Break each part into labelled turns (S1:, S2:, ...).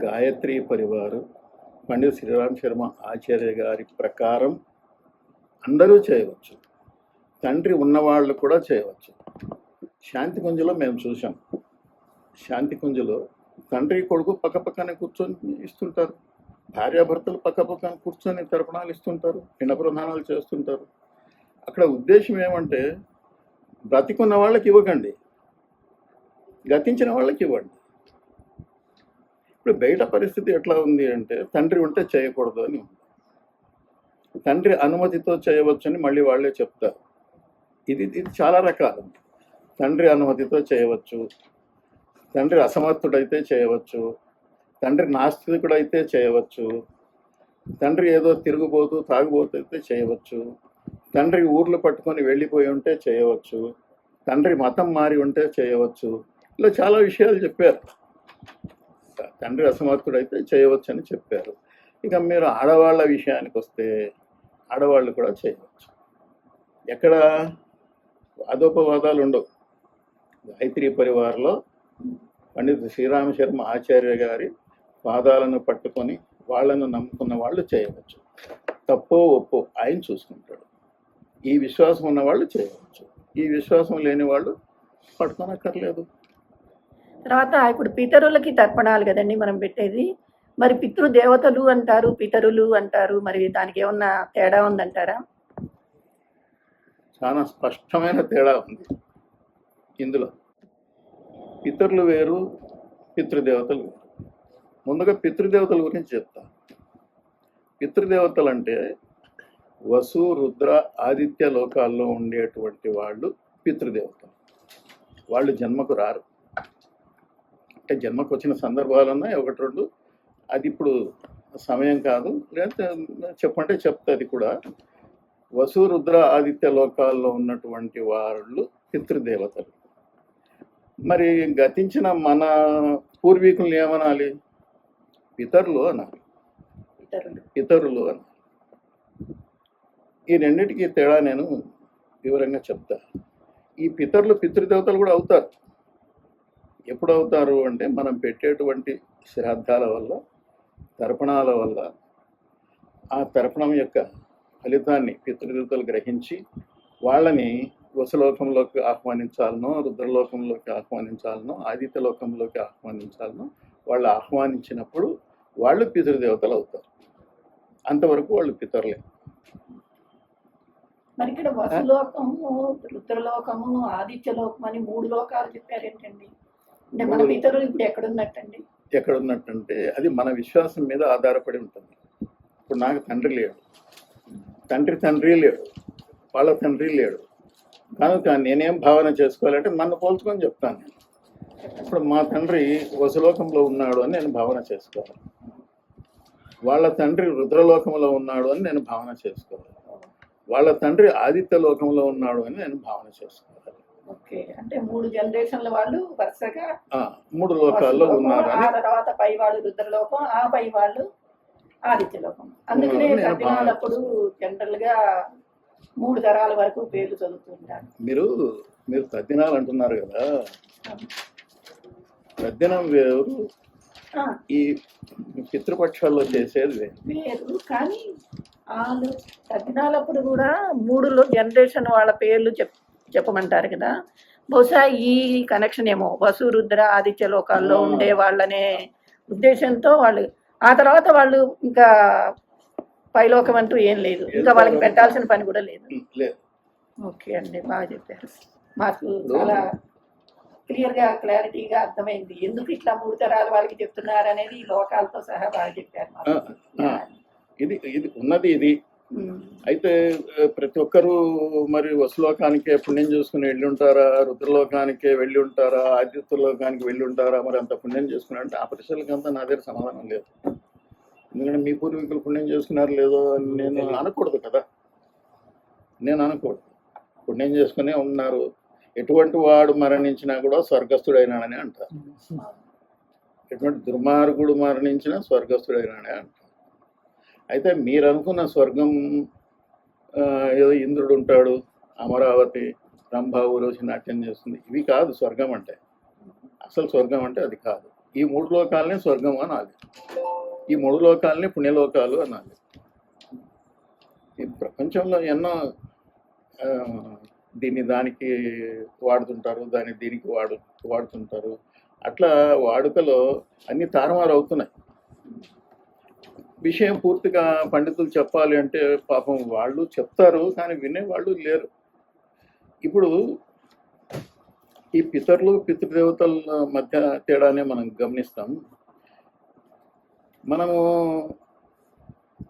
S1: గాయత్రి పరివారు పండిత శ్రీరామ్ శర్మ ఆచార్య గారి ప్రకారం అందరూ చేయవచ్చు. తండ్రి ఉన్నవాళ్ళు కూడా చేయవచ్చు. శాంతి కుంజలో మేము చూసాం. శాంతి కుంజలో తండ్రి కొడుకు పక్కపక్కనే కూర్చొని ఇస్తుంటారు. భార్యాభర్తలు పక్కపక్కన కూర్చొని తర్పణాలు ఇస్తుంటారు, పిండ ప్రధానాలు చేస్తుంటారు. అక్కడ ఉద్దేశం ఏమంటే బ్రతికున్న వాళ్ళకి ఇవ్వకండి, గతించిన వాళ్ళకి ఇవ్వండి. ఇప్పుడు బయట పరిస్థితి ఎట్లా ఉంది అంటే తండ్రి ఉంటే చేయకూడదు అని ఉంది. తండ్రి అనుమతితో చేయవచ్చని మళ్ళీ వాళ్ళే చెప్తారు. ఇది చాలా రకాలు. తండ్రి అనుమతితో చేయవచ్చు, తండ్రి అసమర్థుడైతే చేయవచ్చు, తండ్రి నాస్తికుడైతే చేయవచ్చు, తండ్రి ఏదో తిరుగుబోతూ తాగుబోతూ అయితే చేయవచ్చు, తండ్రి ఊర్లు పట్టుకొని వెళ్ళిపోయి ఉంటే చేయవచ్చు, తండ్రి మతం మారి ఉంటే చేయవచ్చు. ఇలా చాలా విషయాలు చెప్పారు. తండ్రి అసమర్థుడైతే చేయవచ్చు అని చెప్పారు. ఇక మీరు ఆడవాళ్ళ విషయానికి వస్తే ఆడవాళ్ళు కూడా చేయవచ్చు. ఎక్కడ వాదోపవాదాలు ఉండవు. గాయత్రి పరివార్లో పండిత శ్రీరామ శర్మ ఆచార్య గారి పాదాలను పట్టుకొని వాళ్ళను నమ్ముకున్న వాళ్ళు చేయవచ్చు. తప్పో ఒప్పో ఆయన చూసుకుంటాడు. ఈ విశ్వాసం ఉన్న వాళ్ళు చేయవచ్చు, ఈ విశ్వాసం లేని వాళ్ళు పట్టుకోనక్కర్లేదు.
S2: తర్వాత ఇప్పుడు పితరులకి తర్పణాలు కదండి మనం పెట్టేది. మరి పితృదేవతలు అంటారు, పితరులు అంటారు. మరి దానికి ఏమన్నా తేడా ఉందంటారా?
S1: చాలా స్పష్టమైన తేడా ఉంది ఇందులో. పితరులు వేరు, పితృదేవతలు వేరు. ముందుగా పితృదేవతల గురించి చెప్తా. పితృదేవతలు అంటే వసు, రుద్ర, ఆదిత్య లోకాల్లో ఉండేటువంటి వాళ్ళు పితృదేవతలు. వాళ్ళు జన్మకు రారు. అంటే జన్మకు వచ్చిన సందర్భాలు ఉన్నాయి, ఒకటి రెండు. అది ఇప్పుడు సమయం కాదు, లేకపోతే చెప్పంటే చెప్తుంది కూడా. వసు, రుద్ర, ఆదిత్య లోకాల్లో ఉన్నటువంటి వాళ్ళు పితృదేవతలు. మరి గతించిన మన పూర్వీకులు ఏమనాలి? పితరులు అనాలి, పితరులు అనాలి. ఈ రెండింటికి తేడా నేను వివరంగా చెప్తా. ఈ పితరులు పితృదేవతలు కూడా అవుతారు. ఎప్పుడు అవుతారు అంటే మనం పెట్టేటువంటి శ్రాద్ధాల వల్ల, తర్పణాల వల్ల ఆ తర్పణం యొక్క ఫలితాన్ని పితృదేవతలు గ్రహించి వాళ్ళని వసులోకంలోకి ఆహ్వానించాలనో, రుద్రలోకంలోకి ఆహ్వానించాలనో, ఆదిత్య లోకంలోకి ఆహ్వానించాలనో వాళ్ళు ఆహ్వానించినప్పుడు వాళ్ళు పితృదేవతలు అవుతారు. అంతవరకు వాళ్ళు పితరులే.
S2: మరి ఇక్కడ వసులోకము, రుద్రలోకము, ఆదిత్య లోకం అని 3 లోకాలు చెప్పారేంటండి? అంటే మన పితరులు ఇప్పుడు ఎక్కడున్నట్టండి?
S1: ఎక్కడున్నట్టంటే అది మన విశ్వాసం మీద ఆధారపడి ఉంటుంది. ఇప్పుడు నాకు తండ్రి లేడు, తండ్రి లేడు, వాళ్ళ తండ్రి లేడు. కనుక నేనేం భావన చేసుకోవాలంటే నన్ను పోల్చుకొని చెప్తాను. నేను ఇప్పుడు మా తండ్రి వసులోకంలో ఉన్నాడు అని నేను భావన చేసుకోవాలి, వాళ్ళ తండ్రి రుద్రలోకంలో ఉన్నాడు అని నేను భావన చేసుకోవాలి, వాళ్ళ తండ్రి ఆదిత్య లోకంలో ఉన్నాడు అని నేను భావన చేసుకోవాలి.
S2: ఓకే, అంటే 3 జనరేషన్ల వాళ్ళు వరుసగా
S1: 3 లోకాల్లో ఉన్నారు.
S2: ఆ తర్వాత పై వాళ్ళు రుద్రలోకం, ఆ పై వాళ్ళు ఆదిత్య లోకం. అందుకనే తద్దినాలప్పుడు జనరల్ గా 3 తరాల వరకు పేర్లు చదువుతుంటారు.
S1: మీరు తద్దినాలు అంటున్నారు కదా, తద్దినం వేరు, ఈ పితృపక్షాల్లో చేసేది
S2: వేరు. కానీ వాళ్ళు తద్దినాలప్పుడు కూడా 3 జనరేషన్ వాళ్ళ పేర్లు చెప్పమంటారు కదా. బహుశా ఈ కనెక్షన్ ఏమో వసు, రుద్ర, ఆదిత్య లోకాల్లో ఉండే వాళ్ళనే ఉద్దేశంతో వాళ్ళు ఆ తర్వాత వాళ్ళు ఇంకా పైలోకం అంటూ ఏం లేదు, ఇంకా వాళ్ళకి పెట్టాల్సిన పని కూడా లేదు. ఓకే అండి, బాగా చెప్పారు. మాకు చాలా క్లియర్గా క్లారిటీగా అర్థమైంది ఎందుకు ఇట్లా 3 తరాలు వాళ్ళకి చెప్తున్నారు అనేది. ఈ లోకాలతో సహా బాగా చెప్పారు.
S1: ఇది ఉన్నది ఇది. అయితే ప్రతి ఒక్కరూ మరి వసులోకానికే పుణ్యం చూసుకుని వెళ్ళి ఉంటారా, రుద్రలోకానికే వెళ్ళి ఉంటారా, ఆదిత్య లోకానికి వెళ్ళి ఉంటారా? మరి అంత పుణ్యం చేసుకున్నా అంటే ఆ ప్రశ్నలకి అంతా నా దగ్గర సమాధానం లేదు. ఎందుకంటే మీ పూర్వీకులు పుణ్యం చేసుకున్నారు లేదో అని నేను అనకూడదు కదా. నేను అనకూడదు. పుణ్యం చేసుకునే ఉన్నారు. ఎటువంటి వాడు మరణించినా కూడా స్వర్గస్థుడైనాడని అంటారు. ఎటువంటి దుర్మార్గుడు మరణించినా స్వర్గస్థుడైనాడే అంటారు. అయితే మీరు అనుకున్న స్వర్గం ఏదో ఇంద్రుడు ఉంటాడు, అమరావతి, రంభా ఊరోజు నాట్యం చేస్తుంది, ఇవి కాదు స్వర్గం అంటే. అసలు స్వర్గం అంటే అది కాదు. ఈ 3 లోకాలని స్వర్గం అనాలి, ఈ 3 లోకాలని పుణ్యలోకాలు అనాలి. ఈ ప్రపంచంలో ఎన్నో ఆ, దీన్ని దానికి వాడుతుంటారు, దాన్ని దీనికి వాడుతుంటారు. అట్లా వాడుకలో అన్ని తారుమారు అవుతున్నాయి. విషయం పూర్తిగా పండితులు చెప్పాలి అంటే పాపం వాళ్ళు చెప్తారు, కానీ వినేవాళ్ళు లేరు. ఇప్పుడు ఈ పితృదేవతల మధ్య తేడానే మనం గమనిస్తాం. మనము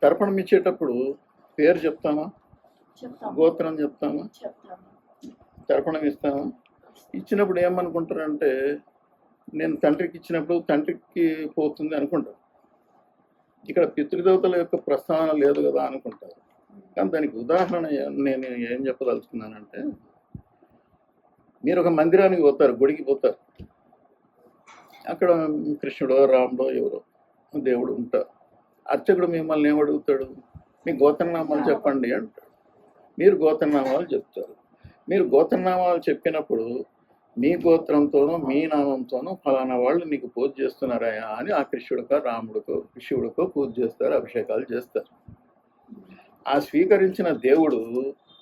S1: తర్పణం ఇచ్చేటప్పుడు పేరు చెప్తామా,
S2: చెప్తాము
S1: గోత్రం చెప్తామా,
S2: చెప్తాము
S1: తర్పణం ఇస్తామా? ఇచ్చినప్పుడు ఏమనుకుంటారంటే నేను తండ్రికి ఇచ్చినప్పుడు తండ్రికి పోతుంది అనుకుంటారు. ఇక్కడ పితృదేవతల యొక్క ప్రస్తావన లేదు కదా అనుకుంటారు. కానీ దానికి ఉదాహరణ నేను ఏం చెప్పదలుచుకున్నానంటే, మీరు ఒక మందిరానికి పోతారు, గుడికి పోతారు. అక్కడ కృష్ణుడో రాముడో ఎవరో దేవుడు ఉంటారు. అర్చకుడు మిమ్మల్ని ఏమడుగుతాడు? మీ గోత్రనామాలు చెప్పండి అంటాడు. మీరు గోత్రనామాలు చెప్తారు. మీరు గోత్రనామాలు చెప్పినప్పుడు మీ గోత్రంతోనూ మీ నామంతోనూ ఫలానా వాళ్ళు నీకు పూజ చేస్తున్నారయా అని ఆ కృష్ణుడికో రాముడికో శివుడికో పూజ చేస్తారు, అభిషేకాలు చేస్తారు. ఆ స్వీకరించిన దేవుడు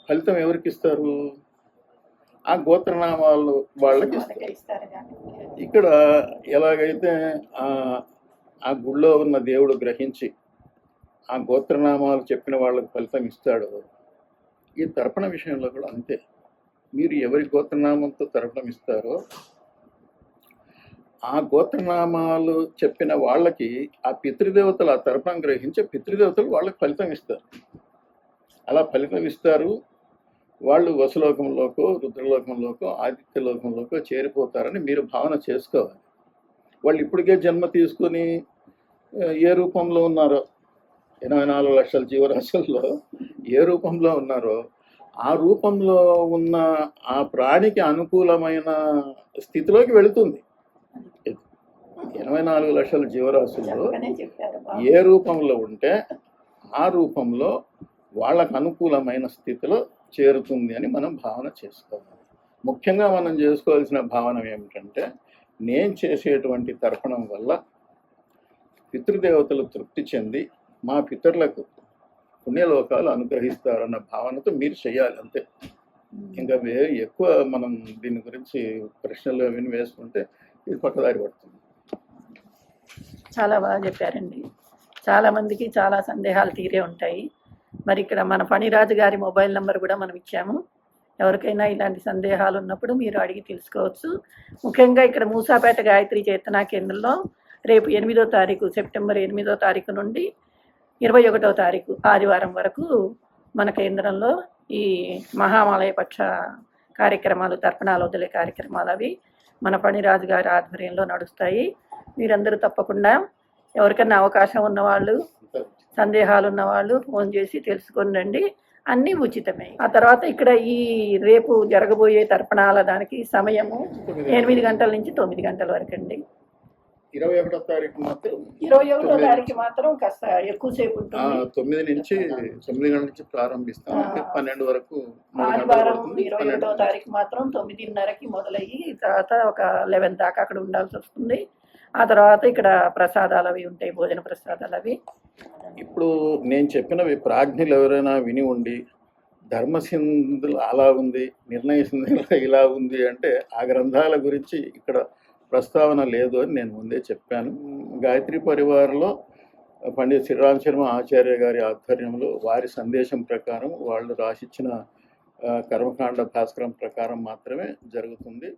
S1: ఫలితం ఎవరికి ఇస్తారు? ఆ గోత్రనామాలు వాళ్ళకి ఇస్తారు. ఇక్కడ ఎలాగైతే ఆ గుళ్ళో ఉన్న దేవుడు గ్రహించి ఆ గోత్రనామాలు చెప్పిన వాళ్ళకి ఫలితం ఇస్తాడో, ఈ తర్పణ విషయంలో కూడా అంతే. మీరు ఎవరి గోత్రనామంతో తర్పణం ఇస్తారో ఆ గోత్రనామాలు చెప్పిన వాళ్ళకి ఆ పితృదేవతలు ఆ తర్పణం గ్రహించే పితృదేవతలు వాళ్ళకి ఫలితం ఇస్తారు. అలా ఫలితం ఇస్తారు. వాళ్ళు వసులోకంలోకో రుద్రలోకంలోకో ఆదిత్యలోకంలోకో చేరిపోతారని మీరు భావన చేసుకోవాలి. వాళ్ళు ఇప్పటికే జన్మ తీసుకుని ఏ రూపంలో ఉన్నారో, 84 లక్షల జీవరాశుల్లో ఏ రూపంలో ఉన్నారో ఆ రూపంలో ఉన్న ఆ ప్రాణికి అనుకూలమైన స్థితిలోకి వెళుతుంది. 84 లక్షల జీవరాశుల్లో ఏ రూపంలో ఉంటే ఆ రూపంలో వాళ్ళకు అనుకూలమైన స్థితిలో చేరుతుంది అని మనం భావన చేసుకోవాలి. ముఖ్యంగా మనం చేసుకోవాల్సిన భావన ఏమిటంటే, నేను చేసేటువంటి తర్పణం వల్ల పితృదేవతలు తృప్తి చెంది మా పితరులకు పుణ్యలోకాలు అనుగ్రహిస్తారన్న భావనతో మీరు చేయాలి అంతే. ఇంకా ఎక్కువ మనం దీని గురించి ప్రశ్నలు అవి వేసుకుంటే ఇది పక్కదారి పడుతుంది.
S2: చాలా బాగా చెప్పారండి. చాలా మందికి చాలా సందేహాలు తీరే ఉంటాయి. మరి ఇక్కడ మన ఫణిరాజు గారి మొబైల్ నెంబర్ కూడా మనం ఇచ్చాము. ఎవరికైనా ఇలాంటి సందేహాలు ఉన్నప్పుడు మీరు అడిగి తెలుసుకోవచ్చు. ముఖ్యంగా ఇక్కడ మూసాపేట గాయత్రి చేతనా కేంద్రంలో రేపు 8వ తారీఖు సెప్టెంబర్ 8వ తారీఖు నుండి 21వ తారీఖు ఆదివారం వరకు మన కేంద్రంలో ఈ మహామాలయ పక్ష కార్యక్రమాలు, తర్పణాలు వదిలే కార్యక్రమాలు అవి మన ఫణిరాజు గారి ఆధ్వర్యంలో నడుస్తాయి. మీరందరూ తప్పకుండా ఎవరికైనా అవకాశం ఉన్నవాళ్ళు, సందేహాలు ఉన్నవాళ్ళు ఫోన్ చేసి తెలుసుకొని రండి. అన్నీ ఉచితమే. ఆ తర్వాత ఇక్కడ ఈ రేపు జరగబోయే తర్పణాల దానికి సమయము 8 గంటల నుంచి 9 గంటల వరకు అండి.
S1: 21వ తారీఖు మాత్రం
S2: 21వ తారీఖు మాత్రం కాస్త ఎక్కువసేపు ఉంటుంది.
S1: 9 గంటల నుంచి ప్రారంభిస్తాం, 12 వరకు.
S2: ఆదివారం 21వ తారీఖు మాత్రం 9:30కి మొదలయ్యి తర్వాత ఒక 11 దాకా అక్కడ ఉండాల్సి వస్తుంది. ఆ తర్వాత ఇక్కడ ప్రసాదాలు అవి ఉంటాయి, భోజన ప్రసాదాలు అవి.
S1: ఇప్పుడు నేను చెప్పినవి ప్రాజ్ఞులు ఎవరైనా విని ఉండి ధర్మసింధులు అలా ఉంది, నిర్ణయ సింధులు ఇలా ఉంది అంటే ఆ గ్రంథాల గురించి ఇక్కడ ప్రస్తావన లేదు అని నేను ముందే చెప్పాను. గాయత్రి పరివారంలో పండిత్ శ్రీరామ్ శర్మ ఆచార్య గారి ఆధ్వర్యంలో వారి సందేశం ప్రకారం వాళ్ళు రాసిచ్చిన కర్మకాండ భాస్కరం ప్రకారం మాత్రమే జరుగుతుంది.